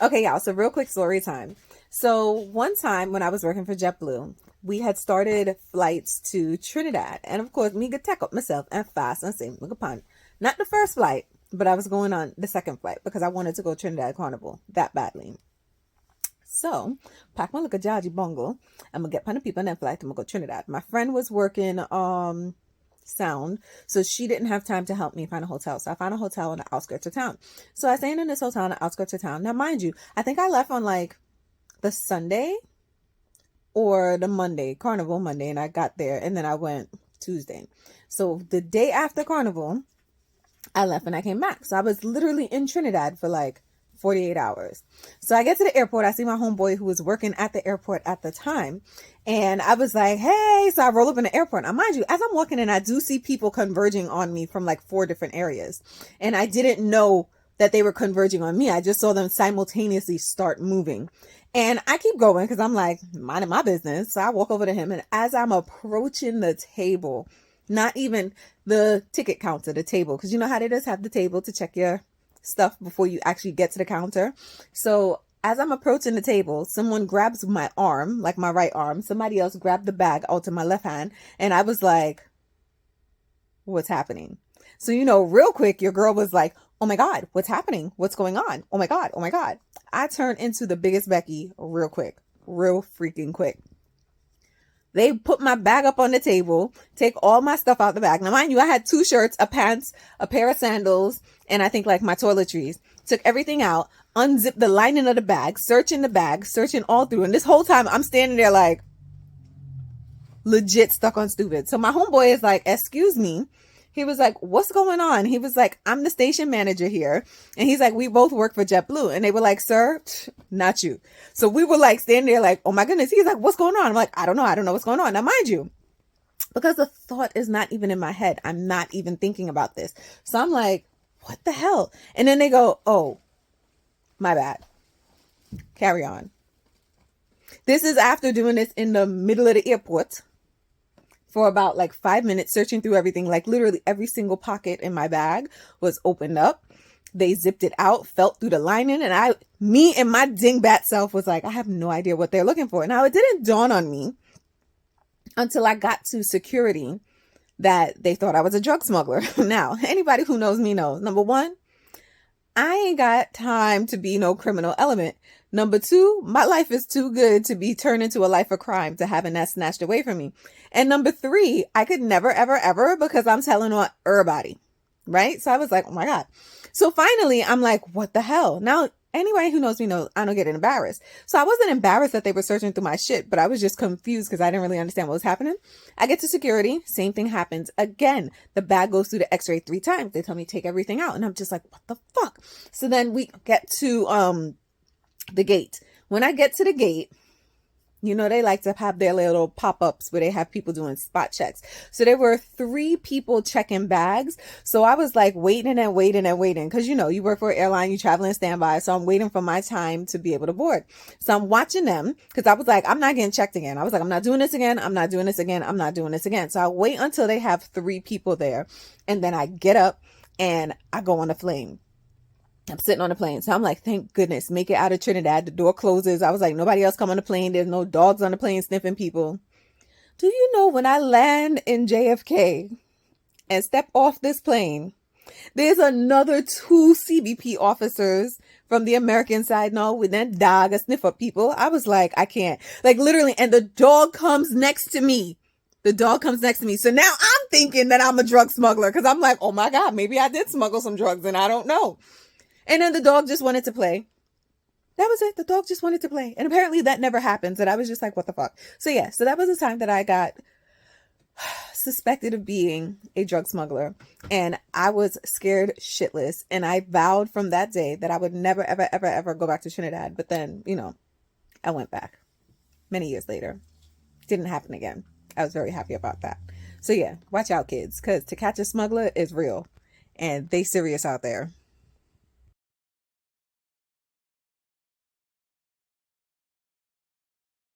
Okay, y'all. So real quick story time. So one time when I was working for JetBlue, we had started flights to Trinidad. And of course, me could take up myself and fast and say, look upon not the first flight, but I was going on the second flight because I wanted to go Trinidad Carnival that badly. So, pack my little jaji bongo. I'm gonna get plenty of people and then flight. I'm gonna go Trinidad. My friend was working sound, so she didn't have time to help me find a hotel. So I found a hotel on the outskirts of town. So I stayed in this hotel on the outskirts of town. Now, mind you, I think I left on like the Sunday or the Monday, Carnival Monday, and I got there and then I went Tuesday. So the day after Carnival, I left and I came back. So I was literally in Trinidad for like 48 hours. So I get to the airport. I see my homeboy who was working at the airport at the time. And I was like, hey, so I roll up in the airport. Now, mind you, as I'm walking in, I do see people converging on me from like 4 different areas. And I didn't know that they were converging on me. I just saw them simultaneously start moving. And I keep going because I'm like, minding my business. So I walk over to him. And as I'm approaching the table, not even the ticket counter, the table, because you know how they just have the table to check your stuff before you actually get to the counter. So as I'm approaching the table, someone grabs my arm, like my right arm. Somebody else grabbed the bag out to my left hand. And I was like, what's happening? So, real quick, your girl was like, oh my God, what's happening? What's going on? Oh my God. Oh my God. I turned into the biggest Becky real quick, real freaking quick. They put my bag up on the table, take all my stuff out the bag. Now, mind you, I had 2 shirts, a pants, a pair of sandals, and I think like my toiletries. Took everything out, unzipped the lining of the bag, searching all through. And this whole time I'm standing there like legit stuck on stupid. So my homeboy is like, excuse me. He was like, what's going on? He was like, I'm the station manager here. And he's like, we both work for JetBlue. And they were like, sir, not you. So we were like standing there like, oh my goodness. He's like, what's going on? I'm like, I don't know what's going on. Now, mind you, because the thought is not even in my head. I'm not even thinking about this. So I'm like, what the hell? And then they go, oh, my bad. Carry on. This is after doing this in the middle of the airport for about like 5 minutes, searching through everything. Like literally every single pocket in my bag was opened up. They zipped it out, felt through the lining. And me and my dingbat self was like, I have no idea what they're looking for. Now it didn't dawn on me until I got to security that they thought I was a drug smuggler. Now, anybody who knows me knows, number 1, I ain't got time to be no criminal element. Number 2, my life is too good to be turned into a life of crime to having that snatched away from me. And number 3, I could never, ever, ever, because I'm telling on everybody. Right? So I was like, oh my God. So finally, I'm like, what the hell? Now, anybody who knows me knows I don't get embarrassed. So I wasn't embarrassed that they were searching through my shit, but I was just confused because I didn't really understand what was happening. I get to security. Same thing happens again. The bag goes through the x-ray 3 times. They tell me take everything out. And I'm just like, what the fuck? So then we get to the gate. When I get to the gate, they like to have their little pop-ups where they have people doing spot checks. So there were 3 people checking bags. So I was like waiting and waiting and waiting. Cause you work for an airline, you travel in standby. So I'm waiting for my time to be able to board. So I'm watching them because I was like, I'm not getting checked again. I was like, I'm not doing this again. I'm not doing this again. I'm not doing this again. So I wait until they have 3 people there. And then I get up and I go on the plane. I'm sitting on the plane. So I'm like, thank goodness, make it out of Trinidad. The door closes. I was like, nobody else come on the plane. There's no dogs on the plane sniffing people. Do you know when I land in JFK and step off this plane, there's another 2 CBP officers from the American side. No, with that dog, a sniff up people. I was like, I can't. Like literally. And the dog comes next to me. The dog comes next to me. So now I'm thinking that I'm a drug smuggler because I'm like, oh my God, maybe I did smuggle some drugs and I don't know. And then the dog just wanted to play. That was it. The dog just wanted to play. And apparently that never happens. And I was just like, what the fuck? So yeah, so that was the time that I got suspected of being a drug smuggler. And I was scared shitless. And I vowed from that day that I would never, ever, ever, ever go back to Trinidad. But then, I went back many years later. Didn't happen again. I was very happy about that. So yeah, watch out, kids, because to catch a smuggler is real. And they serious out there.